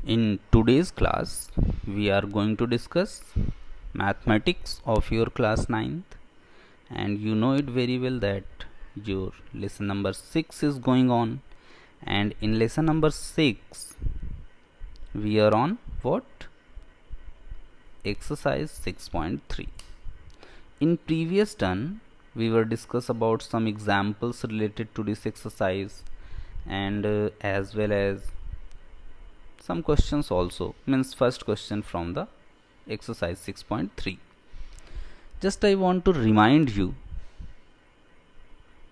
In today's class, we are going to discuss mathematics of your class 9th, and you know it very well that your lesson number 6 is going on, and in lesson number 6 we are on what? Exercise 6.3. In previous turn we were discuss about some examples related to this exercise, and as well as some questions also, means first question from the exercise 6.3. Just I want to remind you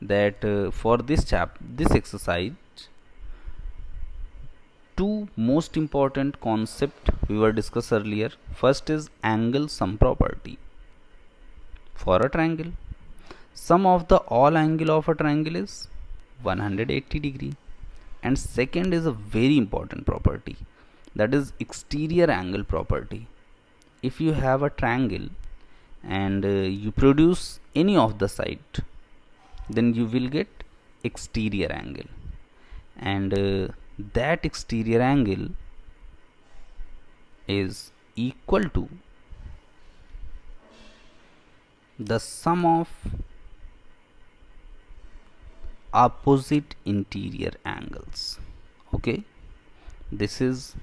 that for this exercise, two most important concept we were discussed earlier. First is angle sum property. For a triangle, sum of the all angle of a triangle is 180 degree, and second is a very important property, that is exterior angle property. If you have a triangle and you produce any of the side, then you will get exterior angle, and that exterior angle is equal to the sum of opposite interior angles. Okay, this is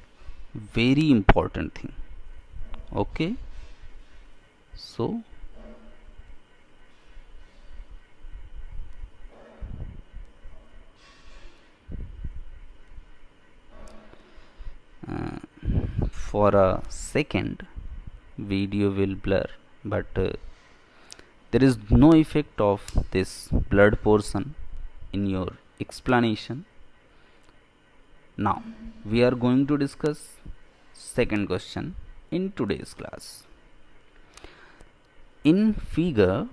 very important thing. Okay, so for a second video will blur, but there is no effect of this blurred portion in your explanation. Now we are going to discuss second question in today's class. In figure,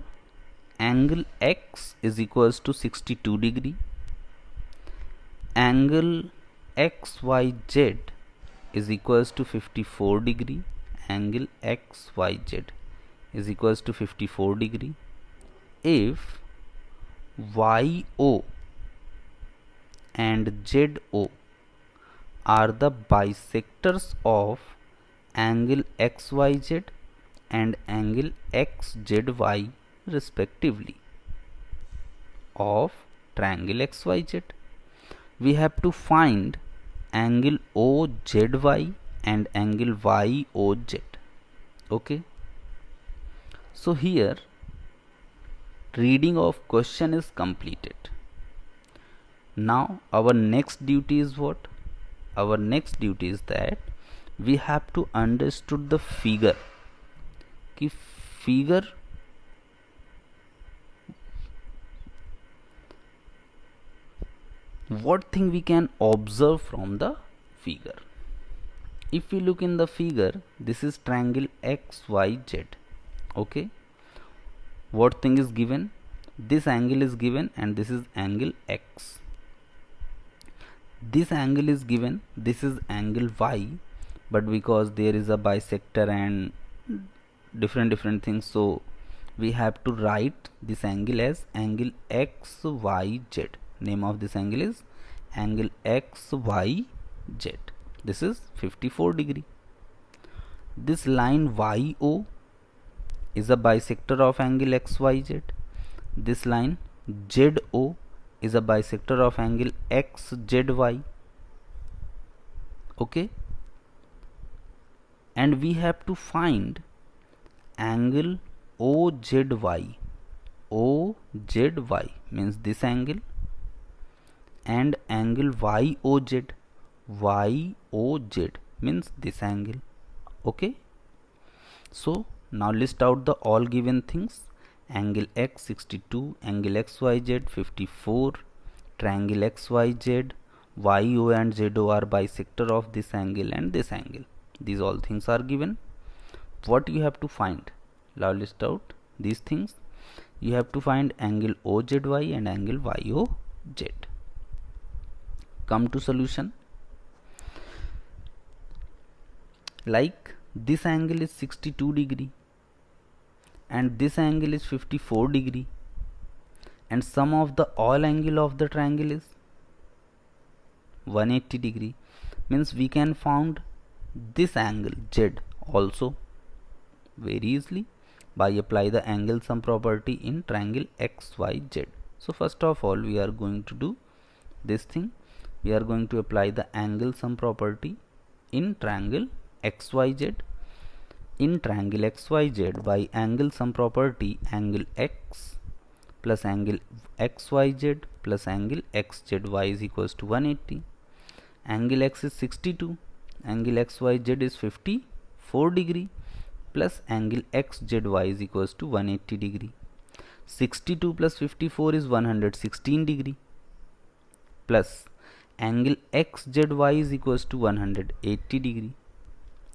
angle x is equals to 62 degree, angle xyz is equals to 54 degree, angle xyz is equals to 54 degree. If yo and zo are the bisectors of angle xyz and angle xzy respectively of triangle xyz, we have to find angle OZY and angle YOZ. Okay, so here reading of question is completed. Now our next duty is what? Our next duty is that we have to understood the figure. कि figure what thing we can observe from the figure. If we look in the figure, this is triangle XYZ. Okay, what thing is given? This angle is given and this is angle X. This angle is given, this is angle Y, but because there is a bisector and different things, so we have to write this angle as angle XYZ. Name of this angle is angle XYZ. This is 54 degree. This line YO is a bisector of angle XYZ. This line ZO is a bisector of angle XZY. Okay, and we have to find angle OZY. OZY means this angle, and angle YOZ. YOZ means this angle. Okay, so now list out the all given things. Angle X 62, angle XYZ 54, triangle XYZ, YO and ZO are bisector of this angle and this angle. These all things are given. What you have to find? Now list out these things. You have to find angle OZY and angle YOZ. Come to solution. Like this angle is 62 degree and this angle is 54 degree, and sum of the all angle of the triangle is 180 degree. means we can found this angle Z also very easily by apply the angle sum property in triangle XYZ. So first of all we are going to do this thing. We are going to apply the angle sum property in triangle XYZ. In triangle XYZ, by angle sum property, angle X plus angle XYZ plus angle XZY is equals to 180. Angle X is 62, angle XYZ is 54 degree, plus angle XZY is equals to 180 degree. 62 plus 54 is 116 degree, plus angle XZY is equals to 180 degree.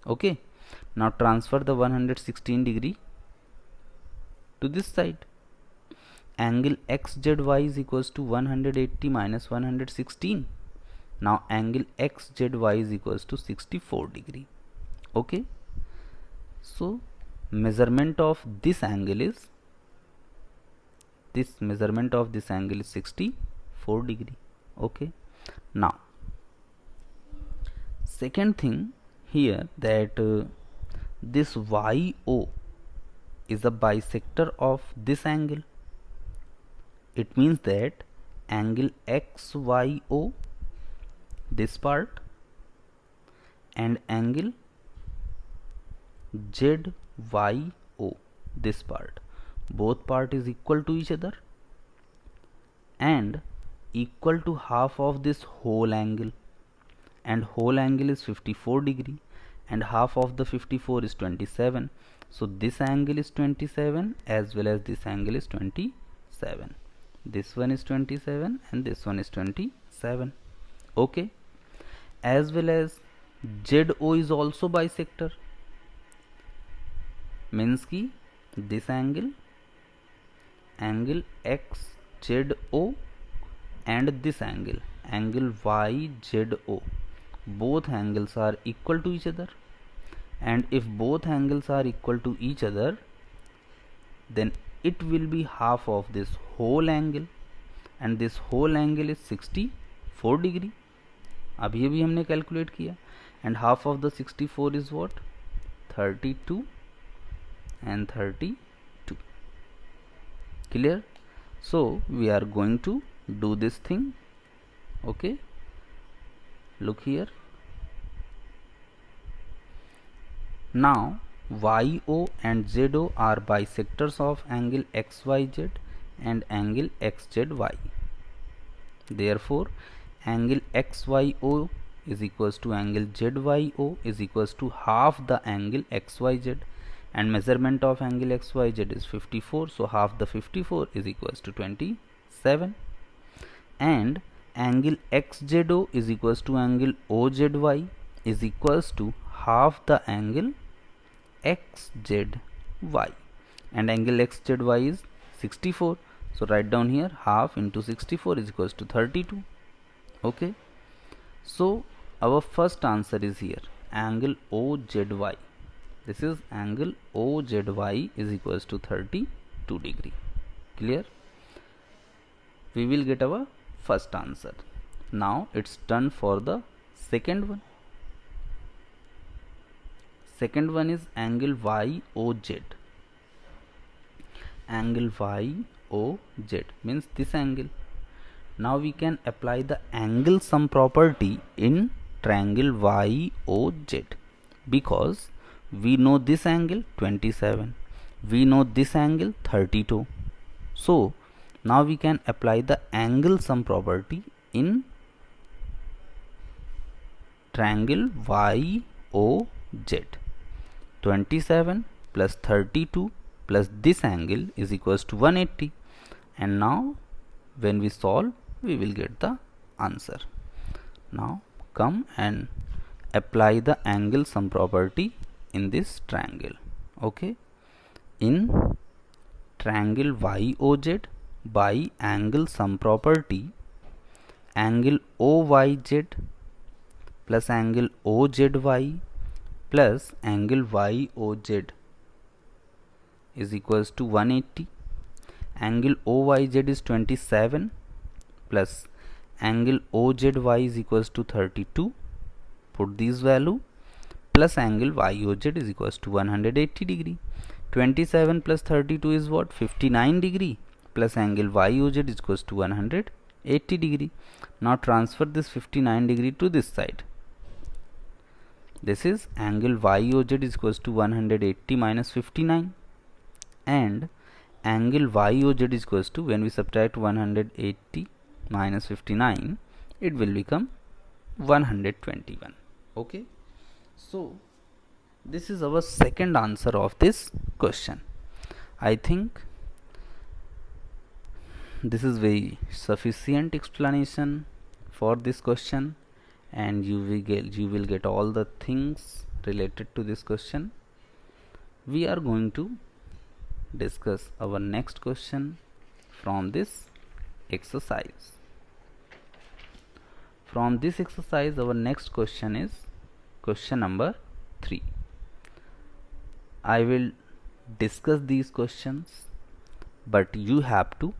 Okay, now transfer the 116 degree to this side. Angle XZY is equals to 180 minus 116. Now angle XZY is equals to 64 degree. Okay, so measurement of this angle is 64 degree. Okay, now second thing here, that this YO is a bisector of this angle. It means that angle XYO, this part, and angle ZYO, this part, both part is equal to each other and equal to half of this whole angle, and whole angle is 54 degree and half of the 54 is 27. So this angle is 27 as well as this angle is 27. This one is 27 and this one is 27. Okay, as well as ZO is also bisector, means ki this angle XZO and this angle YZO, both angles are equal to each other, and if both angles are equal to each other, then it will be half of this whole angle, and this whole angle is 64 degree. अभी हमने calculate किया, and half of the 64 is what? 32 and 32. Clear? So we are going to do this thing. Okay, look here. Now YO and ZO are bisectors of angle XYZ and angle XZY. Therefore angle XYO is equals to angle ZYO is equals to half the angle XYZ, and measurement of angle XYZ is 54, so half the 54 is equals to 27, and angle XZO is equals to angle OZY is equals to half the angle XZY, and angle XZY is 64, so write down here half into 64 is equals to 32. Okay, so our first answer is here, angle OZY. This is angle OZY is equals to 32 degree. Clear? We will get our first answer. Now it's done for the second one. Second one is angle YOZ. Angle YOZ means this angle. Now we can apply the angle sum property in triangle YOZ, because we know this angle 27, we know this angle 32. So now we can apply the angle sum property in triangle YOZ. 27 plus 32 plus this angle is equals to 180, and now when we solve we will get the answer. Now come and apply the angle sum property in this triangle. Okay, in triangle YOZ, by angle sum property, angle OYZ plus angle OZY plus angle YOZ is equals to 180. Angle OYZ is 27 plus angle OZY is equals to 32 put these value, plus angle YOZ is equals to 180 degree. 27 plus 32 is what? 59 degree, plus angle YOZ is equals to 180 degree. Now transfer this 59 degree to this side. This is angle YOZ is equals to 180 minus 59, and angle YOZ is equals to, when we subtract 180 minus 59, it will become 121. Okay, so this is our second answer of this question. I think this is very sufficient explanation for this question, and you will get all the things related to this question. We are going to discuss our next question from this exercise. From this exercise, our next question is question number 3. I will discuss these questions, but you have to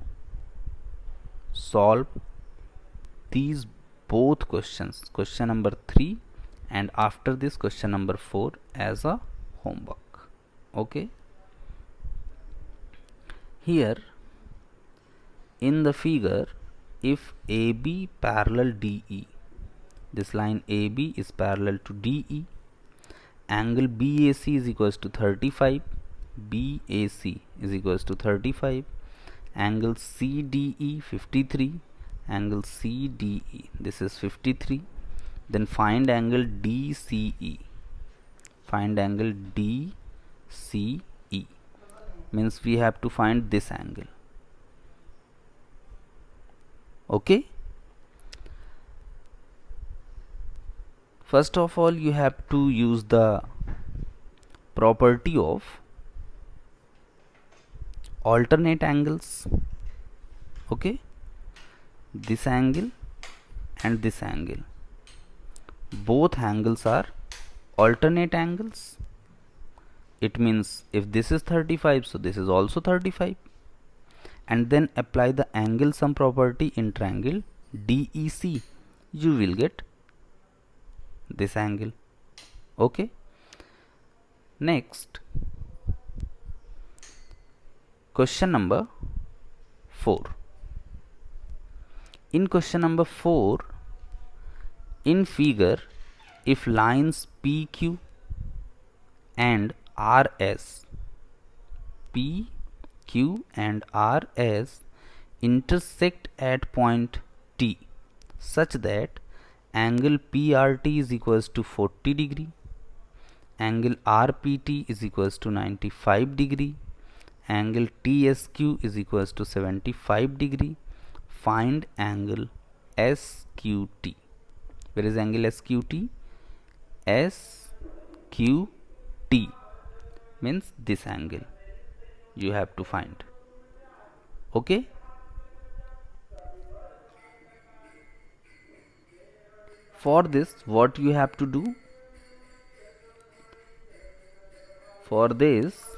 solve these both questions, question number 3 and after this question number 4, as a homework. Okay, here in the figure, if AB parallel DE, this line AB is parallel to DE, angle BAC is equals to 35, BAC is equals to 35, angle CDE 53, angle CDE, this is 53. Then find angle DCE. Find angle DCE means we have to find this angle. Okay, first of all you have to use the property of alternate angles. Okay, this angle and this angle, both angles are alternate angles. It means if this is 35, so this is also 35. And then apply the angle sum property in triangle DEC, you will get this angle. Okay, next question number 4. In question number 4, in figure, if lines PQ and RS, PQ and RS intersect at point T such that angle PRT is equals to 40 degree, angle RPT is equals to 95 degree, angle TSQ is equals to 75 degree, find angle SQT. Where is angle SQT? SQT means this angle you have to find. Okay, for this what you have to do? For this,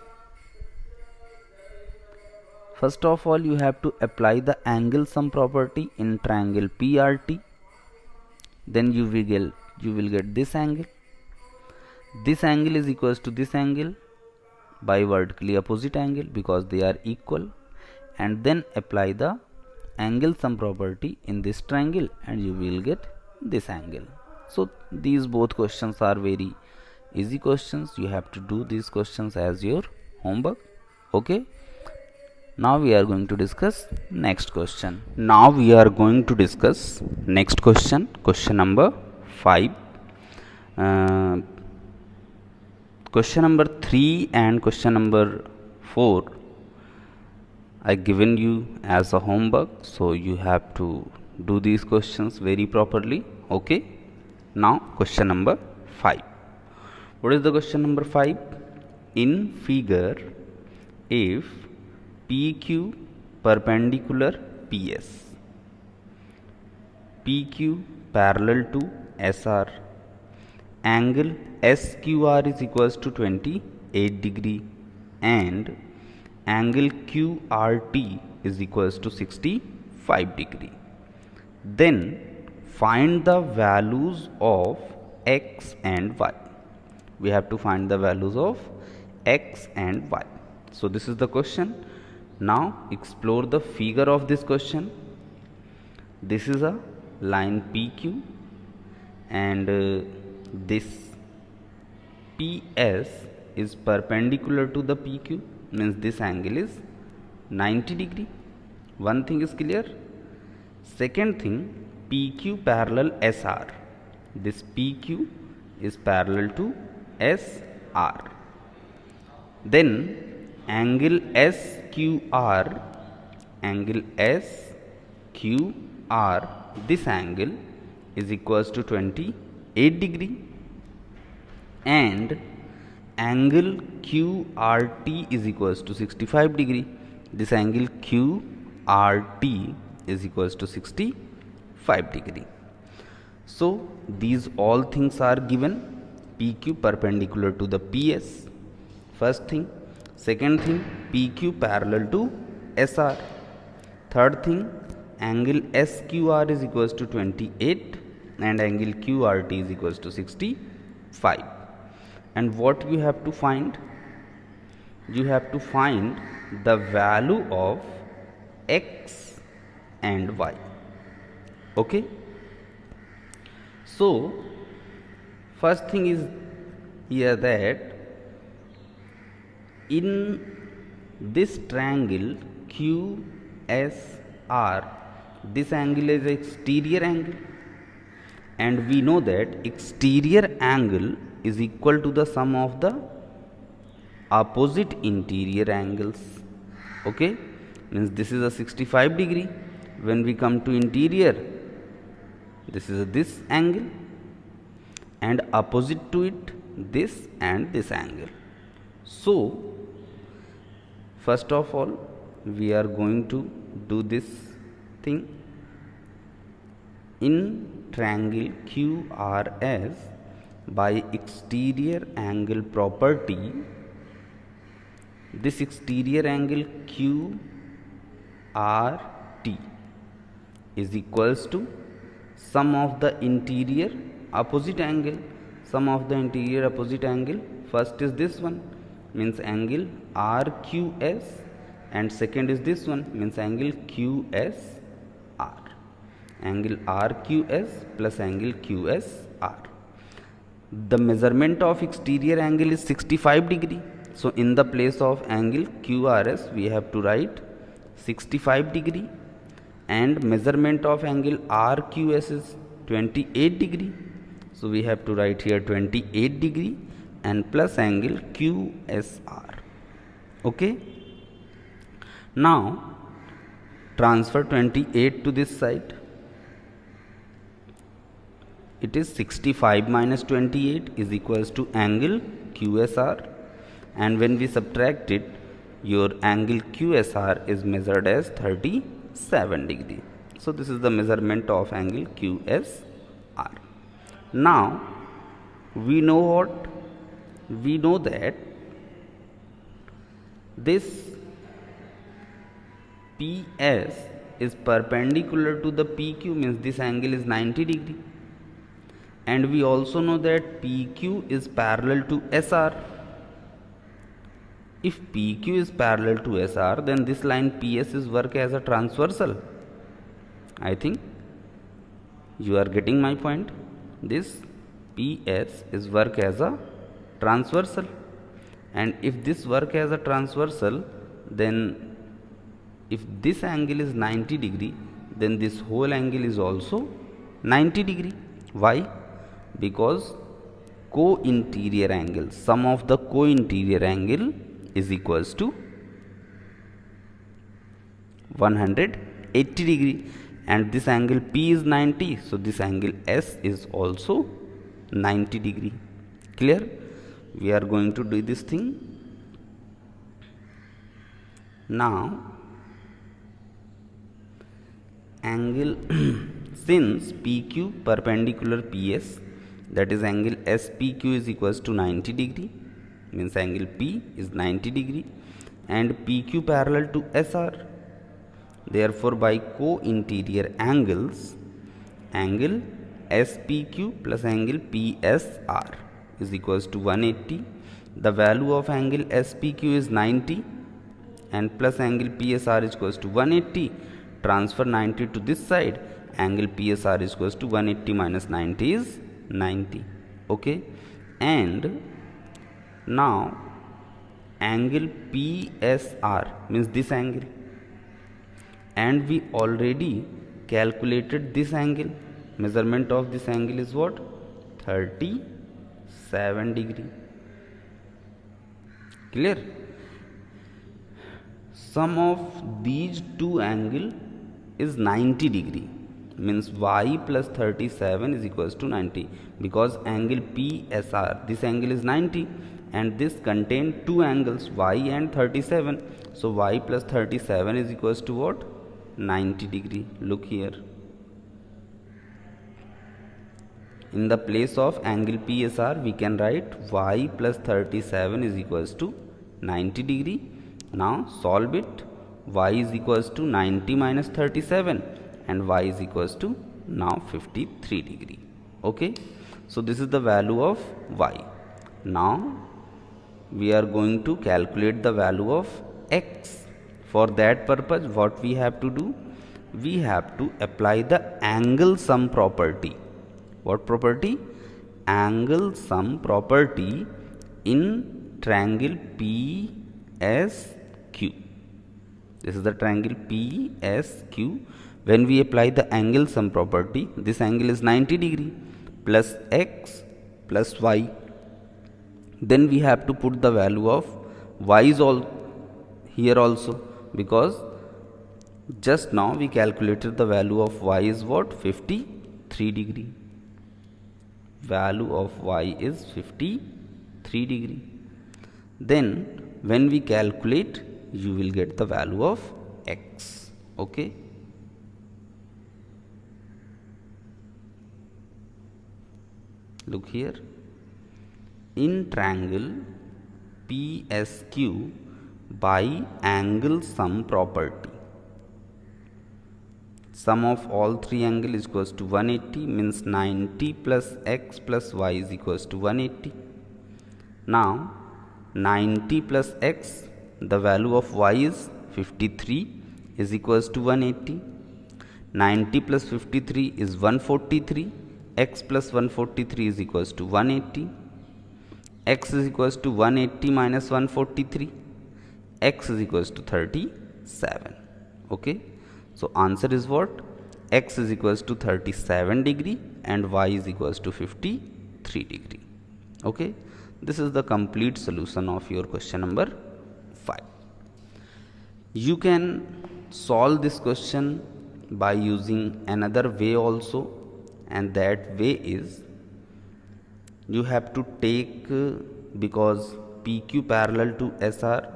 first of all you have to apply the angle sum property in triangle PRT. Then you will get this angle. This angle is equals to this angle by vertically opposite angle because they are equal, and then apply the angle sum property in this triangle and you will get this angle. So these both questions are very easy questions. You have to do these questions as your homework. Okay, now we are going to discuss next question. Now we are going to discuss next question, question number 5. Question number 3 and question number 4 I given you as a homework, so you have to do these questions very properly. Okay, now question number 5. What is the question number 5? In figure, if PQ perpendicular PS, PQ parallel to SR, angle SQR is equals to 28 degree and angle QRT is equals to 65 degree. Then find the values of x and y. We have to find the values of x and y. So this is the question. Now explore the figure of this question. This is a line PQ and this PS is perpendicular to the PQ, means this angle is 90 degree. One thing is clear. Second thing, PQ parallel SR. This PQ is parallel to SR. Then angle SQR, this angle is equals to 28 degree, and angle QRT is equals to 65 degree. This angle QRT is equals to 65 degree. So these all things are given. PQ perpendicular to the PS, first thing. Second thing, PQ parallel to SR. Third thing, angle SQR is equals to 28 and angle QRT is equals to 65. And what you have to find? You have to find the value of x and y. Okay. So first thing is here that in this triangle QSR, this angle is exterior angle, and we know that exterior angle is equal to the sum of the opposite interior angles. Okay, means this is a 65 degree. When we come to interior, this is this angle, and opposite to it this and this angle. So first of all, we are going to do this thing. In triangle QRS, by exterior angle property, this exterior angle QRT is equals to sum of the interior opposite angle. Sum of the interior opposite angle, first is this one, means angle RQS, and second is this one, means angle QSR. Angle RQS plus angle QSR. The measurement of exterior angle is 65 degree. So in the place of angle QRS, we have to write 65 degree, and measurement of angle RQS is 28 degree. So we have to write here 28 degree and plus angle QSR. Okay. Now transfer 28 to this side. It is 65 minus 28 is equals to angle QSR, and when we subtract it, your angle QSR is measured as 37 degree. So this is the measurement of angle QSR. Now we know what? We know that this PS is perpendicular to the PQ, means this angle is 90 degree, and we also know that PQ is parallel to SR. If PQ is parallel to SR, then this line PS is work as a transversal. I think you are getting my point. This PS is work as a transversal, and if this work as a transversal, then if this angle is 90 degree, then this whole angle is also 90 degree. Why? Because co-interior angle, sum of the co-interior angle is equals to 180 degree, and this angle P is 90, so this angle S is also 90 degree. Clear? We are going to do this thing. Now angle since PQ perpendicular PS, that is angle SPQ is equals to 90 degree, means angle P is 90 degree, and PQ parallel to SR. Therefore by co-interior angles, angle SPQ plus angle PSR is equals to 180. The value of angle SPQ is 90 and plus angle PSR is equals to 180. Transfer 90 to this side. Angle PSR is equals to 180 minus 90 is 90. Okay. And now angle PSR means this angle, and we already calculated this angle. Measurement of this angle is what? 37 degree. Clear? Sum of these two angle is 90 degree, means y plus 37 is equals to 90, because angle PSR, this angle is 90 and this contain two angles y and 37. So y plus 37 is equals to what? 90 degree. Look here. In the place of angle PSR, we can write y plus 37 is equals to 90 degree. Now solve it. Y is equals to 90 minus 37 and y is equals to now 53 degree. Okay. So this is the value of y. Now we are going to calculate the value of x. For that purpose, what we have to do? We have to apply the angle sum property. What property? Angle sum property in triangle PSQ. This is the triangle PSQ. When we apply the angle sum property, this angle is 90 degree plus x plus y. Then we have to put the value of y is all here also, because just now we calculated the value of y is what? 53 degree. Value of y is 53 degree. Then when we calculate, you will get the value of x. Okay. Look here. In triangle PSQ, by angle sum property, sum of all three angles is equals to 180, means 90 plus x plus y is equals to 180. Now 90 plus x, the value of y is 53, is equals to 180. 90 plus 53 is 143. X plus 143 is equals to 180. X is equals to 180 minus 143. X is equals to 37. Okay. So answer is what? X is equals to 37 degree and y is equals to 53 degree. Okay. This is the complete solution of your question number 5. You can solve this question by using another way also, and that way is you have to take because PQ parallel to SR,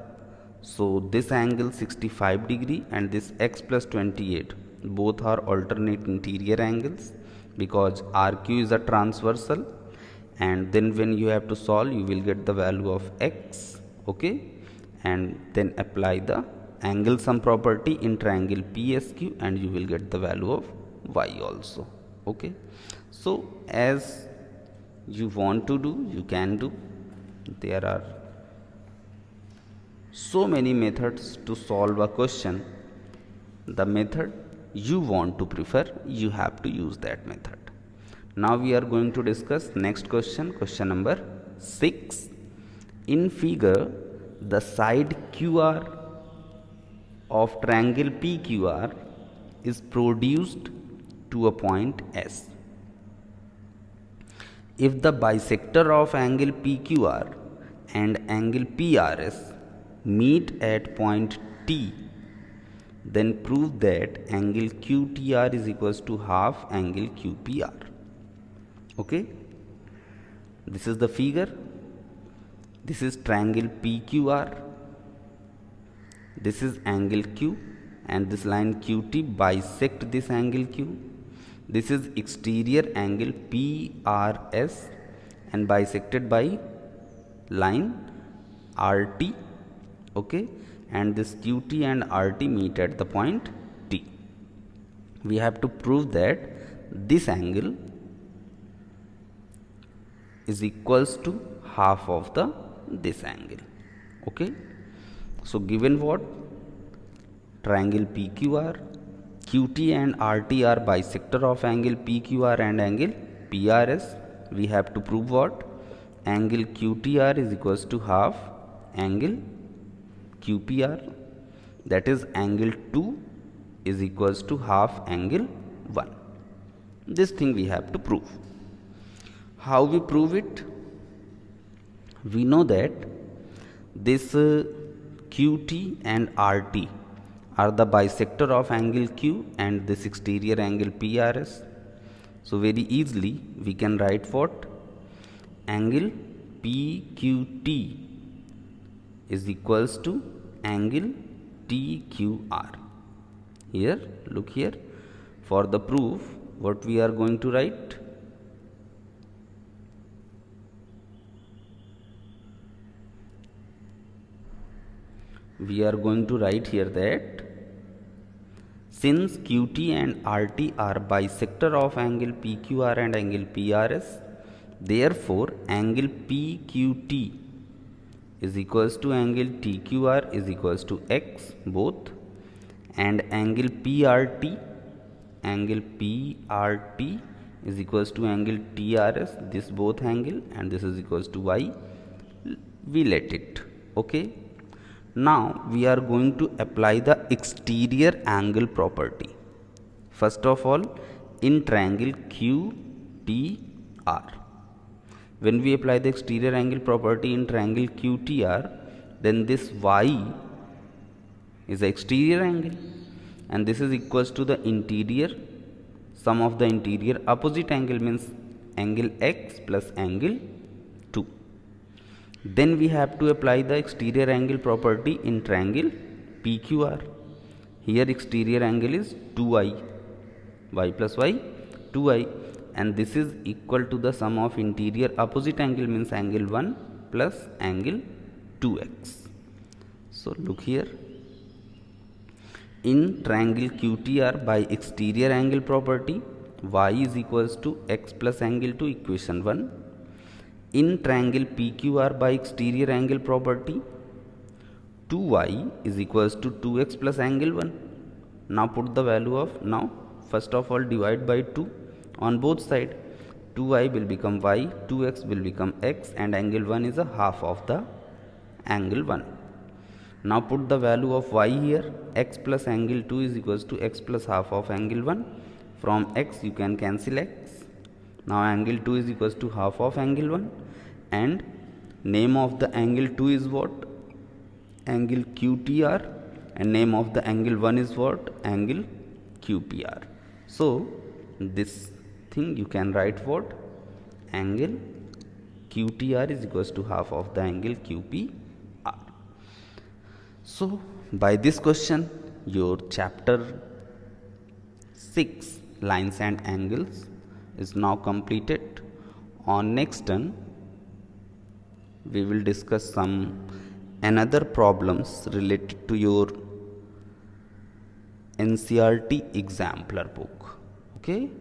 so this angle 65 degree and this x plus 28 both are alternate interior angles, because RQ is a transversal, and then when you have to solve, you will get the value of x. Okay, and then apply the angle sum property in triangle PSQ and you will get the value of y also. Okay, so as you want to do, you can do. There are so many methods to solve a question. The method you want to prefer, you have to use that method. Now we are going to discuss next question, question number 6. In figure, the side QR of triangle PQR is produced to a point S. If the bisector of angle PQR and angle PRS meet at point T, then prove that angle QTR is equals to half angle QPR. Okay, this is the figure. This is triangle PQR. This is angle Q, and this line QT bisect this angle Q. This is exterior angle PRS and bisected by line RT. Okay, and this QT and RT meet at the point T. We have to prove that this angle is equals to half of the this angle. Okay, so given what? Triangle PQR, QT and RT are bisector of angle PQR and angle PRS. We have to prove what? Angle QTR is equals to half angle QPR, that is angle 2 is equals to half angle 1. This thing we have to prove. How we prove it? We know that this QT and RT are the bisector of angle Q and this exterior angle PRS. So very easily we can write what? Angle PQT is equals to angle TQR. Here, look here, for the proof what we are going to write? We are going to write here that since QT and RT are bisector of angle PQR and angle PRS, therefore angle PQT is equals to angle TQR is equals to X both, and angle PRT is equals to angle TRS, this both angle, and this is equals to Y. We let it. Okay. Now we are going to apply the exterior angle property. First of all, in triangle QTR, when we apply the exterior angle property in triangle QTR, then this Y is the exterior angle and this is equals to the interior sum of the interior opposite angle, means angle X plus angle 2. Then we have to apply the exterior angle property in triangle PQR. Here exterior angle is 2i, y plus y 2i, and this is equal to the sum of interior opposite angle, means angle 1 plus angle 2x. So look here, in triangle QTR by exterior angle property, y is equals to x plus angle 2, equation 1. In triangle PQR by exterior angle property, 2y is equals to 2x plus angle 1. Now put the value of, now first of all divide by 2 on both sides. 2y will become y, 2x will become x, and angle 1 is a half of the angle 1. Now put the value of y here. X plus angle 2 is equals to x plus half of angle 1. From x you can cancel x. Now angle 2 is equals to half of angle 1, and name of the angle 2 is what? Angle QTR, and name of the angle 1 is what? Angle QPR. So this thing you can write what? Angle QTR is equals to half of the angle QPR. So by this question your chapter 6 lines and angles is now completed. On next turn we will discuss some another problems related to your NCERT exemplar book. Okay.